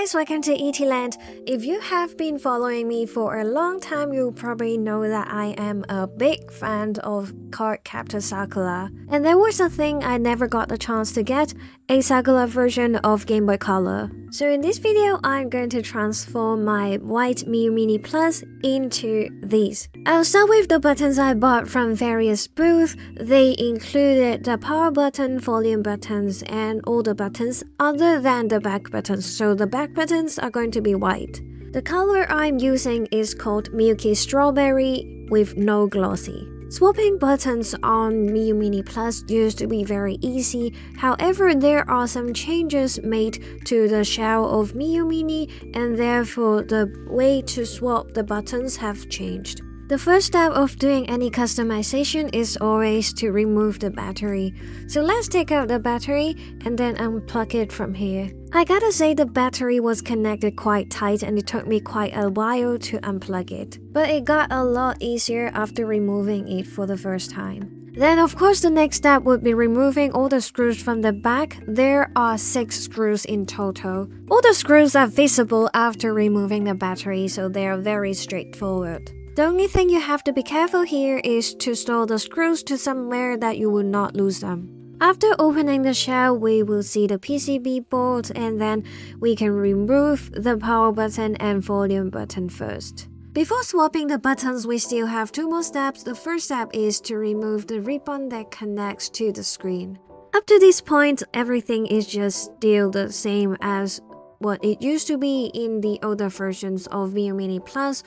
guys, welcome to ETland. If you have been following me for a long time, you probably know that I am a big fan of card Captor Sakura. And there was a thing I never got the chance to get, a Sakura version of Game Boy Color. So in this video, I'm going to transform my white Miyoo Mini Plus into these. I'll start with the buttons I bought from various booths. They included the power button, volume buttons, and all the buttons other than the back buttons. So the back buttons are going to be white. The color I'm using is called Milky Strawberry with no glossy. Swapping buttons on Miyoo Mini Plus used to be very easy, however there are some changes made to the shell of Miyoo Mini and therefore the way to swap the buttons have changed. The first step of doing any customization is always to remove the battery. So let's take out the battery and then unplug it from here. I gotta say the battery was connected quite tight and it took me quite a while to unplug it. But it got a lot easier after removing it for the first time. Then of course the next step would be removing all the screws from the back. There are 6 screws in total. All the screws are visible after removing the battery, so they are very straightforward. The only thing you have to be careful here is to store the screws to somewhere that you will not lose them. After opening the shell, we will see the PCB board and then we can remove the power button and volume button first. Before swapping the buttons, we still have 2 more steps. The first step is to remove the ribbon that connects to the screen. Up to this point, everything is just still the same as what it used to be in the older versions of Miyoo Mini Plus.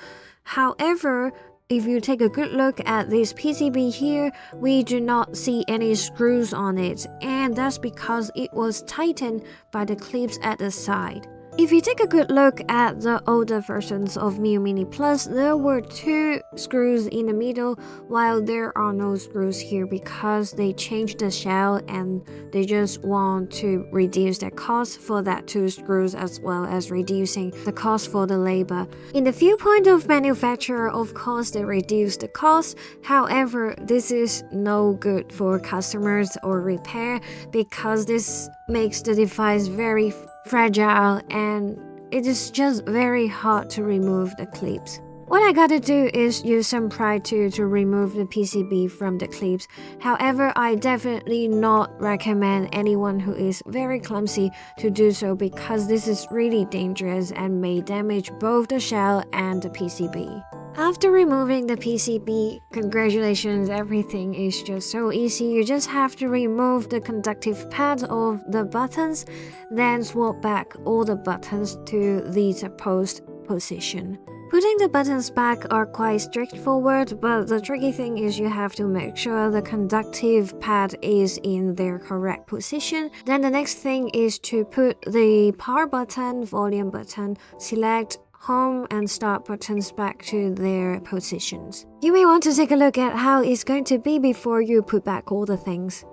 However, if you take a good look at this PCB here, we do not see any screws on it, and that's because it was tightened by the clips at the side. If you take a good look at the older versions of Miyoo Mini Plus, there were 2 screws in the middle, while there are no screws here because they changed the shell and they just want to reduce the cost for that 2 screws as well as reducing the cost for the labor. In the viewpoint of manufacturer, of course they reduce the cost, however this is no good for customers or repair because this makes the device very fragile and it is just very hard to remove the clips. What I gotta do is use some pry tool to remove the PCB from the clips. However, I definitely not recommend anyone who is very clumsy to do so because this is really dangerous and may damage both the shell and the PCB. After removing the PCB, congratulations, everything is just so easy. You just have to remove the conductive pads of the buttons, then swap back all the buttons to the supposed position. Putting the buttons back are quite straightforward, but the tricky thing is you have to make sure the conductive pad is in their correct position. Then the next thing is to put the power button, volume button, select home and start buttons back to their positions. You may want to take a look at how it's going to be before you put back all the things.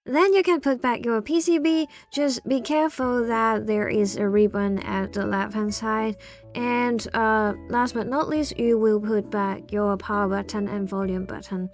Then you can put back your PCB, just be careful that there is a ribbon at the left hand side. And last but not least, you will put back your power button and volume button.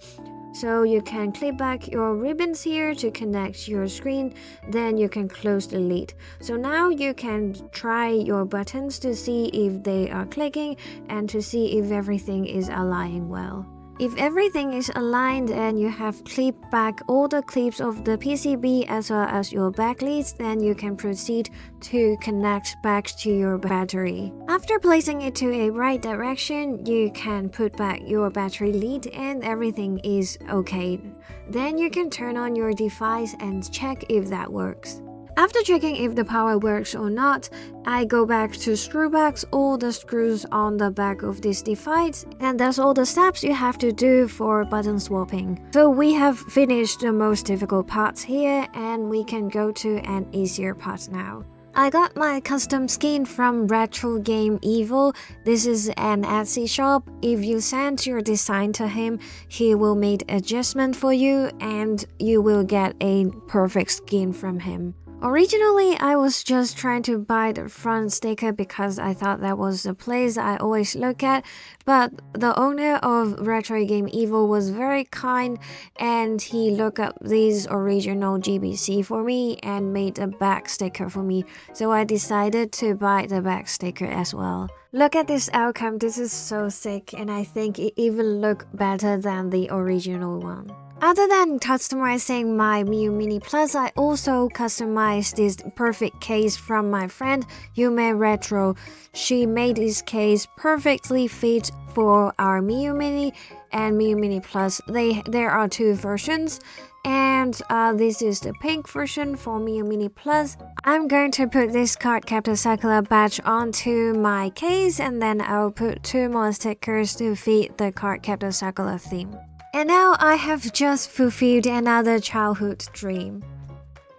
So you can clip back your ribbons here to connect your screen, then you can close the lid. So now you can try your buttons to see if they are clicking and to see if everything is aligning well. If everything is aligned and you have clipped back all the clips of the PCB as well as your back leads, then you can proceed to connect back to your battery. After placing it to a right direction, you can put back your battery lead and everything is okay. Then you can turn on your device and check if that works. After checking if the power works or not, I go back to screw back all the screws on the back of this device, and that's all the steps you have to do for button swapping. So we have finished the most difficult parts here and we can go to an easier part now. I got my custom skin from retro game Evil. This is an Etsy shop. If you send your design to him, he will make adjustment for you and you will get a perfect skin from him. Originally, I was just trying to buy the front sticker because I thought that was the place I always look at, but the owner of Retro Game Evil was very kind and he looked up these original GBC for me and made a back sticker for me, so I decided to buy the back sticker as well. Look at this outcome, this is so sick and I think it even looked better than the original one. Other than customizing my Miyoo Mini Plus, I also customized this perfect case from my friend Yume Retro. She made this case perfectly fit for our Miyoo Mini and Miyoo Mini Plus. There are two versions, and this is the pink version for Miyoo Mini Plus. I'm going to put this card Captor Sakura badge onto my case, and then I'll put 2 more stickers to fit the card Captor Sakura theme. And now I have just fulfilled another childhood dream.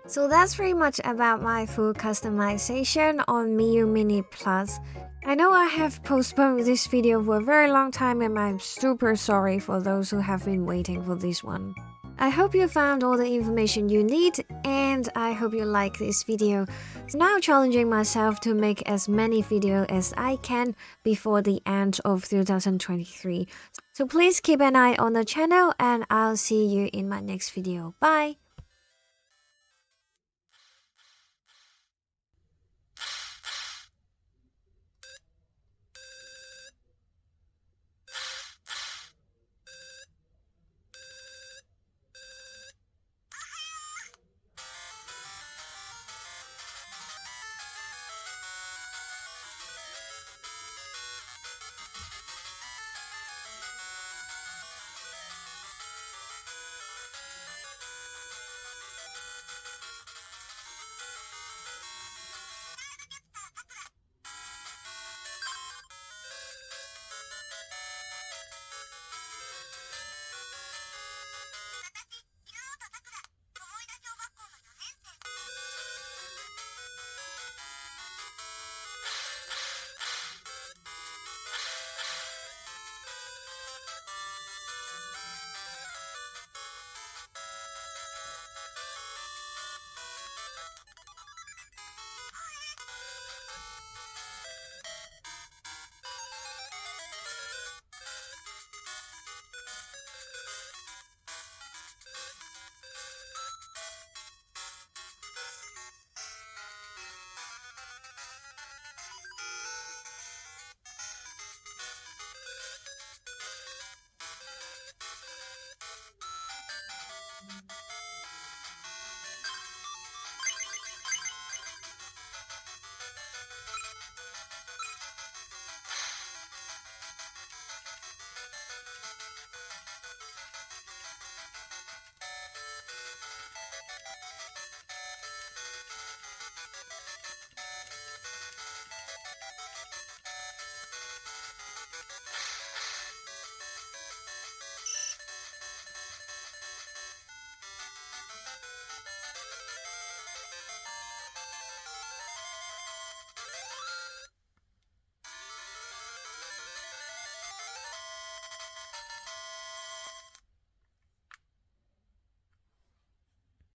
So that's pretty much about my full customization on Miyoo Mini Plus. I know I have postponed this video for a very long time and I'm super sorry for those who have been waiting for this one. I hope you found all the information you need and I hope you like this video. Now challenging myself to make as many videos as I can before the end of 2023. So please keep an eye on the channel and I'll see you in my next video. Bye!